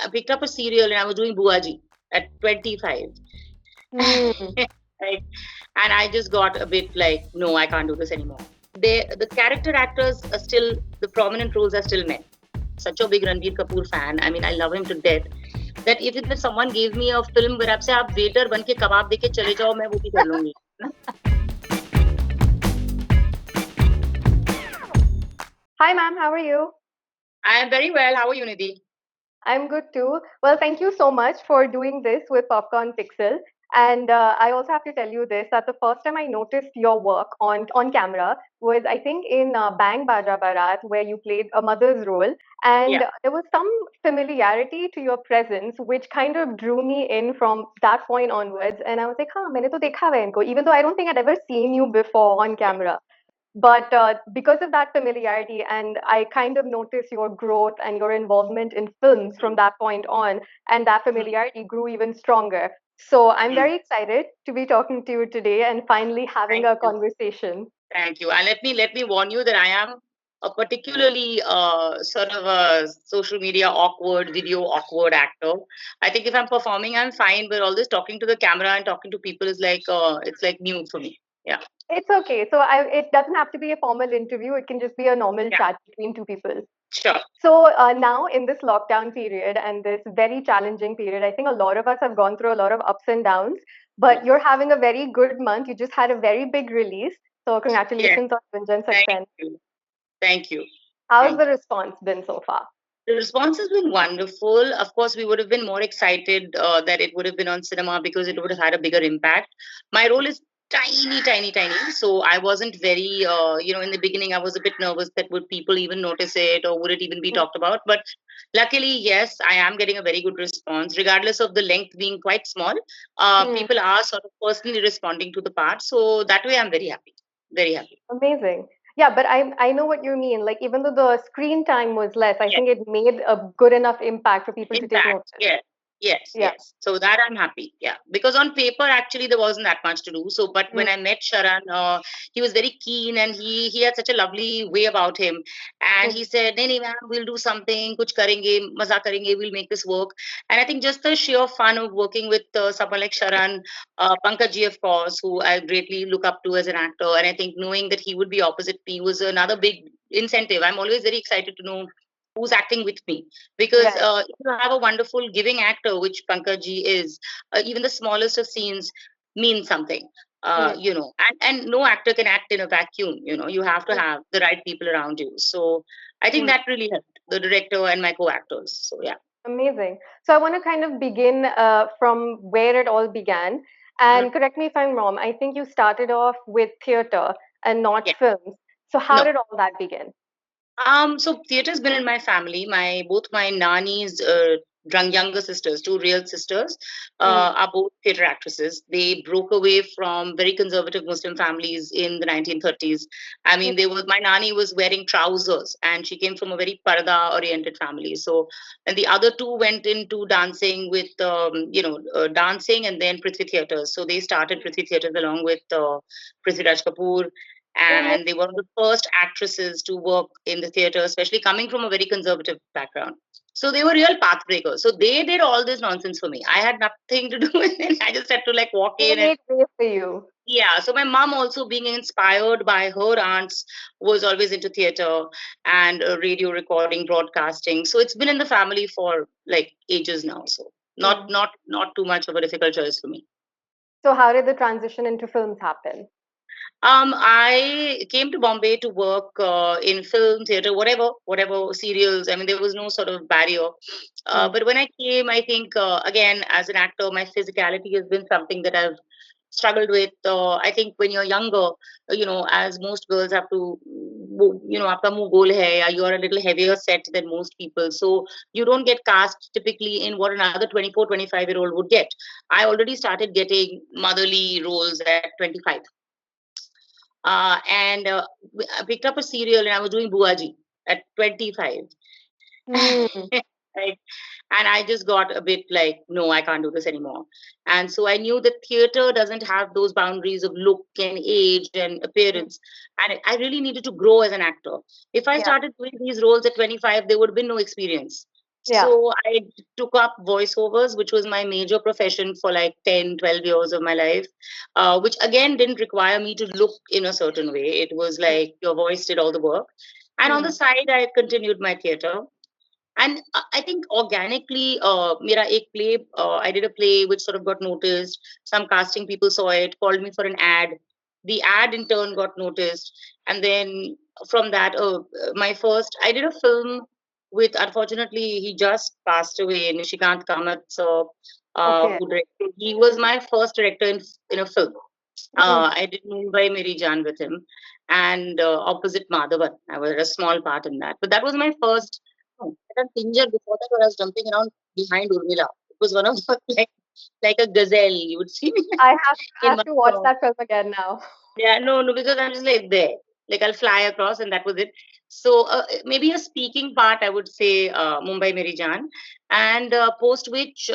I picked up a serial and I was doing Buaji at 25. Hmm. Right? And I just got a bit like, no, I can't do this anymore. The character actors are still, the prominent roles are still men. Such a big Ranbir Kapoor fan. I mean, I love him to death. That if someone gave me a film where आपसे आप waiter बन के कबाब दे के चले जाओ, मैं वो भी कर लूंगी. Hi, ma'am. How are you? I am very well. How are you, Nidhi? I'm good too. Well, thank you so much for doing this with Popcorn Pixel. And I also have to tell you this that the first time I noticed your work on camera was, I think, in Bang Baja Barat, where you played a mother's role. Yeah. And there was some familiarity to your presence, which kind of drew me in from that point onwards. And I was like, huh, मैंने तो देखा है इनको, even though I don't think I'd ever seen you before on camera. But because of that familiarity, and I kind of noticed your growth and your involvement in films from that point on, and that familiarity grew even stronger. So I'm Mm. very excited to be talking to you today and finally having Thank a you. conversation. Thank you. And let me warn you that I am a particularly sort of a social media awkward, video awkward actor. I think if I'm performing, I'm fine, but all this talking to the camera and talking to people is like it's like new for me. Yeah. It's okay. So it doesn't have to be a formal interview. It can just be a normal Yeah. chat between two people. Sure. So now in this lockdown period and this very challenging period, I think a lot of us have gone through a lot of ups and downs, but you're having a very good month. You just had a very big release. So Yeah. congratulations on Gunjan Thank Success. you. Thank you. How's Thank the you. response been so far? The response has been wonderful. Of course, we would have been more excited that it would have been on cinema because it would have had a bigger impact. My role is tiny, tiny, tiny. So I wasn't very, in the beginning, I was a bit nervous that would people even notice it or would it even be Mm. talked about. But luckily, yes, I am getting a very good response, regardless of the length being quite small. Hmm. People are sort of personally responding to the part. So that way, I'm very happy. Very happy. Amazing. Yeah, but I know what you mean. Like even though the screen time was less, I Yes. think it made a good enough impact for people to take Impact. notice. Yes. Yes, Yeah. yes. So that I'm happy. Yeah. Because on paper, actually, there wasn't that much to do. So, but Mm. when I met Sharan, he was very keen and he had such a lovely way about him. And Mm. he said, "Nee, nee, ma'am, we'll do something, kuch karenge, maza karenge, we'll make this work." And I think just the sheer fun of working with someone like Sharan, Pankaj ji, of course, who I greatly look up to as an actor. And I think knowing that he would be opposite me was another big incentive. I'm always very excited to know who's acting with me because Right. if you have a wonderful giving actor, which Pankaj ji is, even the smallest of scenes mean something. Mm. And no actor can act in a vacuum. You have to Mm. have the right people around you. So I think Mm. that really helped the director and my co-actors. So yeah. Amazing. So I want to kind of begin from where it all began. Mhm. And correct me if I'm wrong, I think you started off with theater and not Yeah. films. So how No. did all that begin? So theater's been in my family. Both my nannies, younger sisters, two real sisters, Mm. are both theater actresses. They broke away from very conservative Muslim families in the 1930s. I Mm. mean, my nanny was wearing trousers, and she came from a very parda-oriented family. So, and the other two went into dancing with, dancing and then Prithvi Theatres. So they started Prithvi Theatres along with Prithviraj Kapoor, Oh, and they were the first actresses to work in the theater, especially coming from a very conservative background. So they were real path breakers. So they did all this nonsense for me. I had nothing to do with it. I just had to like walk they in and made way for you. yeah. So my mom also being inspired by her aunts was always into theater and radio recording, broadcasting. So it's been in the family for like ages now. So not Mm. not not too much of a difficult choice for me. So how did the transition into films happen? I came to Bombay to work in film, theater, whatever serials. I mean, there was no sort of barrier. Mm. But when I came, I think again as an actor, my physicality has been something that I've struggled with. I think when you're younger, as most girls have to, आपका मुंह गोल है, या you are a little heavier set than most people, so you don't get cast typically in what another 24, 25-year-old would get. I already started getting motherly roles at 25. And I picked up a serial and I was doing Buaji at 25. Mm. Right? And I just got a bit like, no, I can't do this anymore. And so I knew that theater doesn't have those boundaries of look and age and Mm. appearance. And I really needed to grow as an actor. If I Yeah. started doing these roles at 25, there would have been no experience. Yeah. So I took up voiceovers, which was my major profession for like 10, 12 years of my life, which again didn't require me to look in a certain way. It was like your voice did all the work. And on the Hmm. side, I continued my theater. And I think organically, mera ek play, I did a play which sort of got noticed. Some casting people saw it, called me for an ad. The ad in turn got noticed. And then from that, my first, I did a film with, unfortunately, he just passed away, Nishikant Kamath, so, Okay. who directed. He was my first director in a film. Hmm. I did Mumbai Meri Jaan with him, and opposite Madhavan. I was a small part in that. But that was my first. No, I done Pinjar before that, where I was jumping around behind Urmila. It was one of the, like a gazelle. You would see me I have in have one to watch song. that film again now. Yeah, no, because I'm just like there. Like I'll fly across, and that was it. So maybe a speaking part, I would say Mumbai Meri Jaan, and post which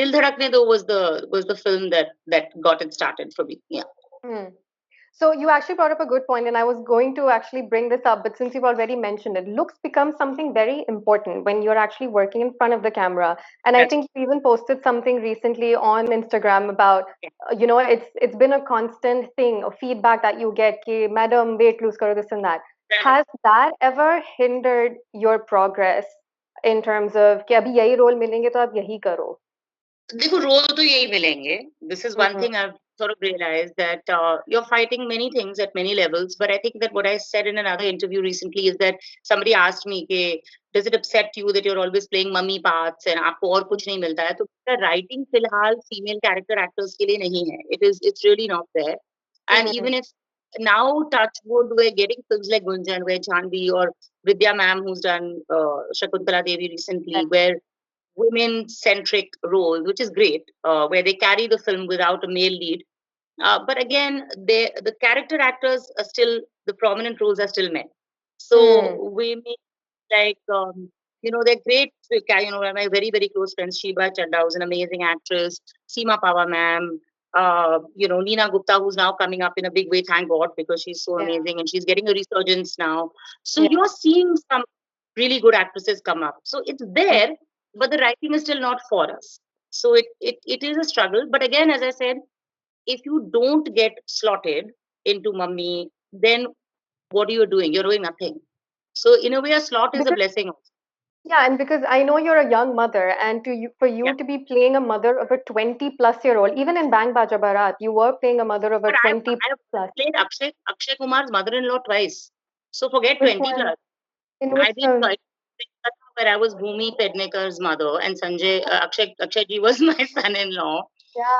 Dil Dhadakne Do was the film that got it started for me. Yeah. Hmm. So you actually brought up a good point, and I was going to actually bring this up, but since you've already mentioned it, looks become something very important when you're actually working in front of the camera. And I That's think you even posted something recently on Instagram about, it's been a constant thing, a feedback that you get, कि madam weight lose karo, this and that. right. Has that ever hindered your progress in terms of कि अभी यही role मिलेंगे तो आप यही करो? देखो रोल तो यही मिलेंगे. This is one Hmm. thing I've sort of realized that you're fighting many things at many levels. But I think that what I said in another interview recently is that somebody asked me, does it upset you that you're always playing mummy parts and आपको और कुछ नहीं मिलता है? तो writing फिलहाल female character actors के लिए नहीं है. It's really not there. And Hmm. even if now touch wood, we're getting films like Gunjan, where Chandvi or Vidya ma'am, who's done Shakuntala Devi recently, where women centric role, which is great, where they carry the film without a male lead. But again, the character actors are still, the prominent roles are still men. Hmm. So we make like, they're great. My very, very close friend, Sheba Chadda, who's an amazing actress, Seema Pava ma'am, Neena Gupta, who's now coming up in a big way, thank God, because she's so Yeah. amazing and she's getting a resurgence now. So Yeah. you're seeing some really good actresses come up. So it's Hmm. there, but the writing is still not for us. So it is a struggle. But again, as I said, if you don't get slotted into mummy, then what are you doing? You're doing nothing. So in a way, a slot is a Because blessing also. Yeah, and because I know you're a young mother, and for Yeah. you to be playing a mother of a 20-plus-year-old, even in Bang Baja Barat, you were playing a mother of a But I've 20 I've plus. played Akshay Kumar's mother-in-law twice. So forget Which 20 one? plus. In I which did film? where I was Bhumi Pednekar's mother, and Akshay ji was my son-in-law.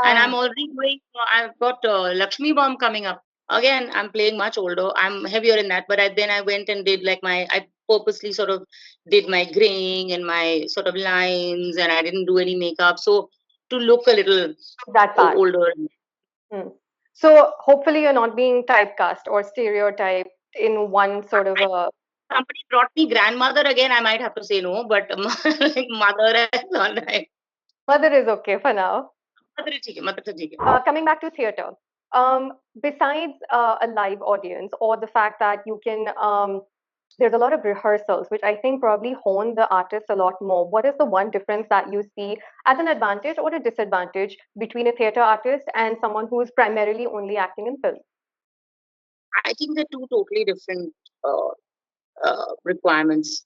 And I'm Yeah, already doing. I've got Lakshmi Bomb coming up. Again, I'm playing much older. I'm heavier in that, but then I went and did like I purposely sort of did my graying and my sort of lines, and I didn't do any makeup, so to look a little that part. older. Hmm. So hopefully you're not being typecast or stereotyped in one sort of I, a somebody brought me grandmother again. I might have to say no, but like mother is all right. mother is okay for now. Mother is ठीक है, mother तो ठीक है. Coming back to theater, besides a live audience or the fact that you can, there's a lot of rehearsals, which I think probably hone the artist a lot more. What is the one difference that you see as an advantage or a disadvantage between a theater artist and someone who is primarily only acting in film? I think they're two totally different uh, requirements.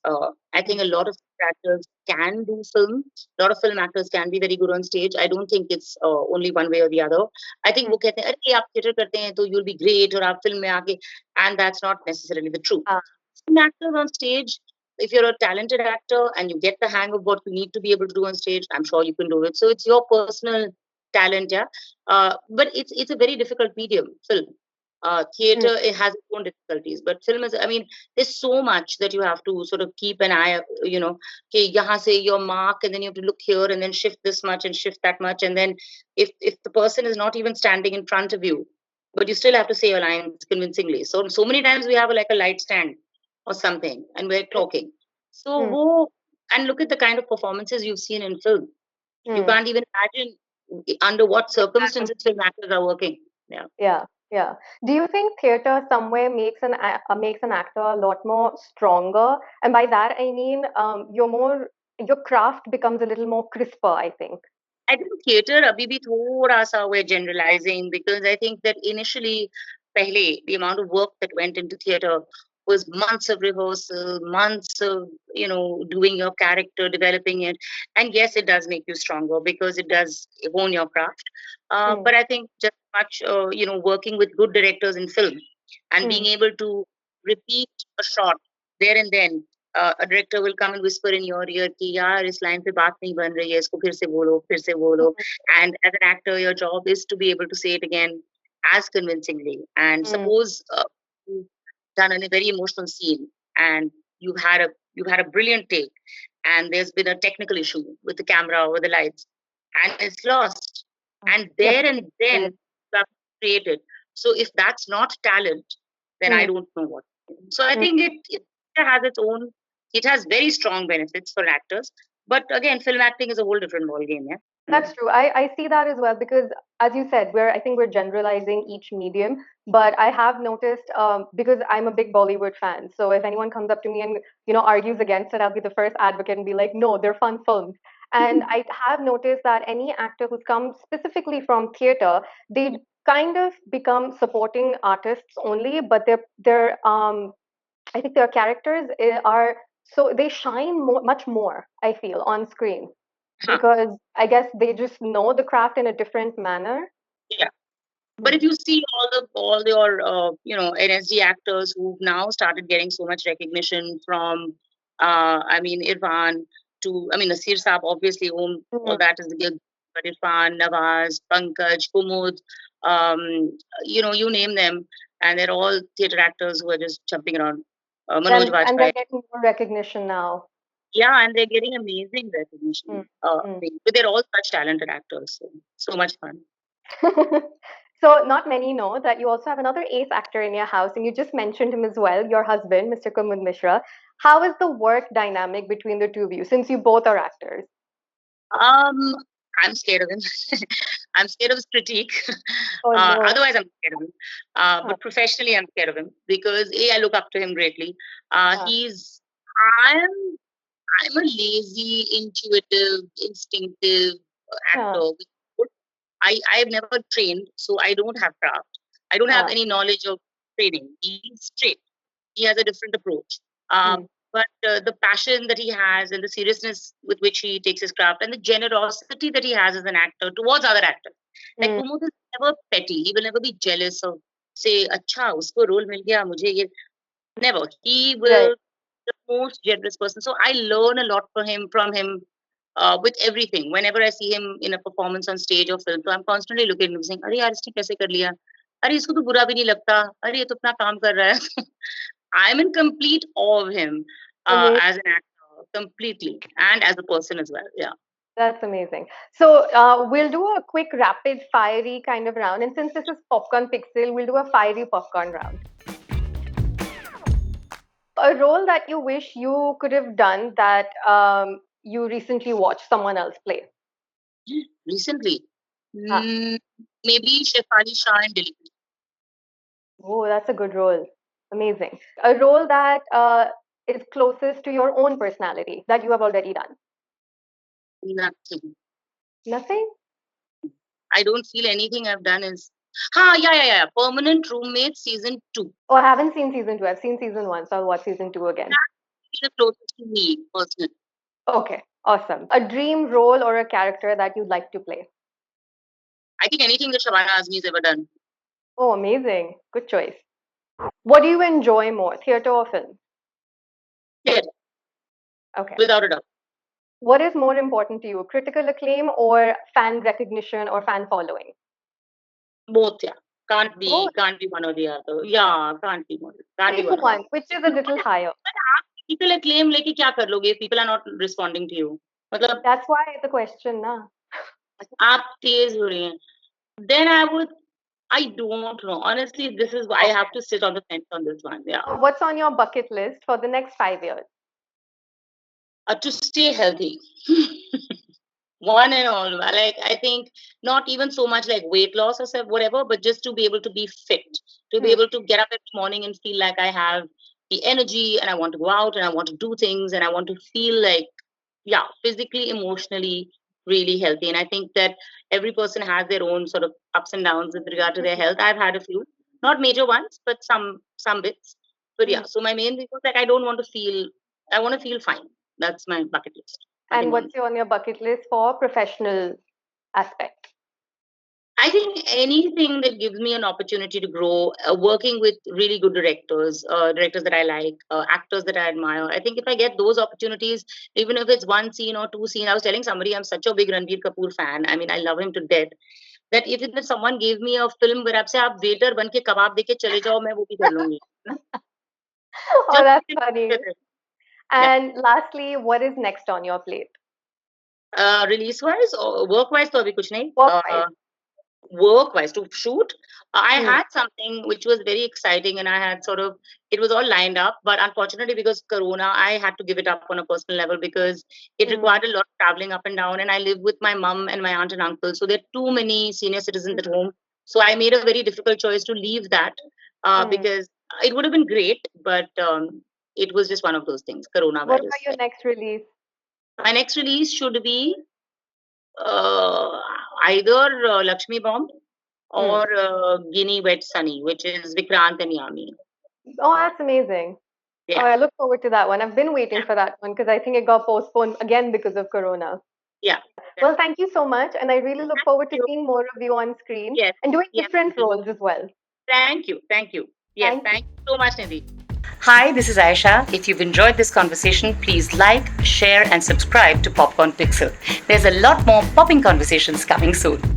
I think a lot of actors can do film. A lot of film actors can be very good on stage. I don't think it's only one way or the other. I think Mm. वो कहते हैं अरे आप theater करते हैं तो you'll be great और आप film में आके, and that's not necessarily the truth. Ah, Film actors on stage, if you're a talented actor and you get the hang of what you need to be able to do on stage, I'm sure you can do it. So it's your personal talent, yeah. But it's a very difficult medium, film. mm, Theater, it has its own difficulties, but film is, I mean, there's so much that you have to sort of keep an eye, कि यहाँ से your mark, and then you have to look here and then shift this much and shift that much, and then if the person is not even standing in front of you, but you still have to say your lines convincingly. So many times we have like a light stand or something, and we're talking. So mm, and look at the kind of performances you've seen in film. You mm. can't even imagine under what circumstances film actors are working. Yeah. Yeah, Yeah. Do you think theater somewhere makes an actor a lot more stronger? And by that I mean your craft becomes a little more crisper, I think. I think theater अभी भी थोड़ा सा we're generalizing because I think that initially पहले the amount of work that went into theater was months of rehearsal, months of doing your character, developing it, and yes, it does make you stronger because it does hone your craft. Mm, But I think just much working with good directors in film and being mm, able to repeat a shot there and then. A director will come and whisper in your ear कि यार इस line पे बात नहीं बन रही है इसको फिर से बोलो mm, and as an actor your job is to be able to say it again as convincingly and mm, suppose you've done a very emotional scene and you've had a brilliant take and there's been a technical issue with the camera or the lights and it's lost and you have there to and fix then it. you have to create it. So if that's not talent, then I Mm, don't know what. So I mm. think it has its own. It has very strong benefits for actors, but again, film acting is a whole different ball game. Yeah. That's true. I see that as well because, as you said, I think we're generalizing each medium. But I have noticed because I'm a big Bollywood fan. So if anyone comes up to me and argues against it, I'll be the first advocate and be like, no, they're fun films. And I have noticed that any actor who's come specifically from theater, they kind of become supporting artists only, but I think their characters are so they shine much more. I feel on screen Huh. because I guess they just know the craft in a different manner. Yeah. But Hmm. if you see all your NSD actors who've now started getting so much recognition from I mean Irfan to I mean Nasir Saab obviously all Hmm. that is the gig, but Irfan, Nawaz, Pankaj, Kumud, you name them, and they're all theatre actors who are just jumping around. Manoj And they're Vajpayee, getting more recognition now. yeah, and they're getting amazing recognition. Hmm. Hmm. But they're all such talented actors, so much fun. So not many know that you also have another ace actor in your house, and you just mentioned him as well, your husband, Mr. Kumud Mishra. How is the work dynamic between the two of you, since you both are actors? Um, I'm scared of him. I'm scared of his critique. Oh no. Otherwise, I'm scared of him. Huh. But professionally, I'm scared of him because I look up to him greatly. Huh. He's I'm I'm a lazy, intuitive, instinctive Huh. actor. I've never trained, so I don't have craft. I don't have Huh. any knowledge of training. He's straight. He has a different approach. Hmm. But the passion that he has and the seriousness with which he takes his craft and the generosity that he has as an actor towards other actors. Like Hmm. Kumud is never petty. He will never be jealous of say, अच्छा उसको role मिल गया मुझे ये never. He Right. will the most generous person. So I learn a lot from him with everything. Whenever I see him in a performance on stage or film, so I'm constantly looking at him saying, अरे यार इसने कैसे कर लिया? अरे इसको तो बुरा भी नहीं लगता. अरे ये तो अपना काम कर रहा है. I'm in complete awe of him as an actor, completely, and as a person as well. Yeah. That's amazing. So we'll do a quick rapid fiery kind of round. And since this is Popcorn Pixel, we'll do a fiery popcorn round. A role that you wish you could have done that you recently watched someone else play. Recently, Ah. mm, maybe Shefali Shah and Dilip. Oh, that's a good role. Amazing. A role that is closest to your own personality that you have already done. Nothing. Nothing? I don't feel anything I've done is. Ha, yeah. Permanent Roommate season 2. Oh, I haven't seen season 2. I've seen season 1, so I'll watch season 2 again. That's the closest to me personally. Okay, awesome. A dream role or a character that you'd like to play. I think anything that Shabana Azmi has ever done. Oh, amazing. Good choice. What do you enjoy more, theater or film? Yeah, Okay. without a doubt. What is more important to you, critical acclaim or fan recognition or fan following? Both, yeah. Oh, Can't be one or the other. Yeah, can't be one. Can't be pick one or the one, other. which is a little higher. But आप critical acclaim लेके क्या कर लोगे if people are not responding to you? मतलब That's why the question, na. आप तेज हो रहे हैं. Then I don't know. Honestly, this is why I have to sit on the fence on this one. Yeah. What's on your bucket list for the next 5 years? To stay healthy. One and all. Like, I think not even so much like weight loss or whatever, but just to be able to be fit, to be Hmm. able to get up every morning and feel like I have the energy and I want to go out and I want to do things and I want to feel like, yeah, physically, emotionally, really healthy. And I think that every person has their own sort of ups and downs with regard to their health. I've had a few, not major ones, but some bits. But Hmm. yeah, so my main thing was like I don't want to feel, I want to feel fine. That's my bucket list. And Nothing more. what's on your bucket list for professional aspect? I think anything that gives me an opportunity to grow, working with really good directors that I like, actors that I admire. I think if I get those opportunities, even if it's one scene or two scenes, I was telling somebody I'm such a big Ranbir Kapoor fan. I mean, I love him to death. That if someone gave me a film where आपसे आप waiter बन के कबाब देके चले जाओ, मैं वो भी कर लूंगी. Oh, Just that's to funny. with it. Yeah. And lastly, what is next on your plate? Release wise or work wise, तो अभी कुछ नहीं. Work-wise. Work wise to shoot, I Hmm. had something which was very exciting and I had sort of, it was all lined up, but unfortunately because corona I had to give it up on a personal level because it Hmm. required a lot of traveling up and down, and I live with my mum and my aunt and uncle, so there are too many senior citizens at home. So I made a very difficult choice to leave that, Hmm. because it would have been great, but it was just one of those things, What coronavirus. about your next release? My next release should be uh, either Lakshmi Bomb Hmm. or Guinea Wet Sunny, which is Vikrant and Yami. Oh, that's amazing. Oh, Yeah, I look forward to that one. I've been waiting for that one because I think it got postponed again because of Corona. yeah. Well, thank you so much, and I really look forward to You. seeing more of you on screen Yes, and doing yes. different roles as well. Thank you, thank you. Yes, Thank you. thank you so much, Nidhi. Hi, this is Aisha. If you've enjoyed this conversation, please like, share, and subscribe to Popcorn Pixel. There's a lot more popping conversations coming soon.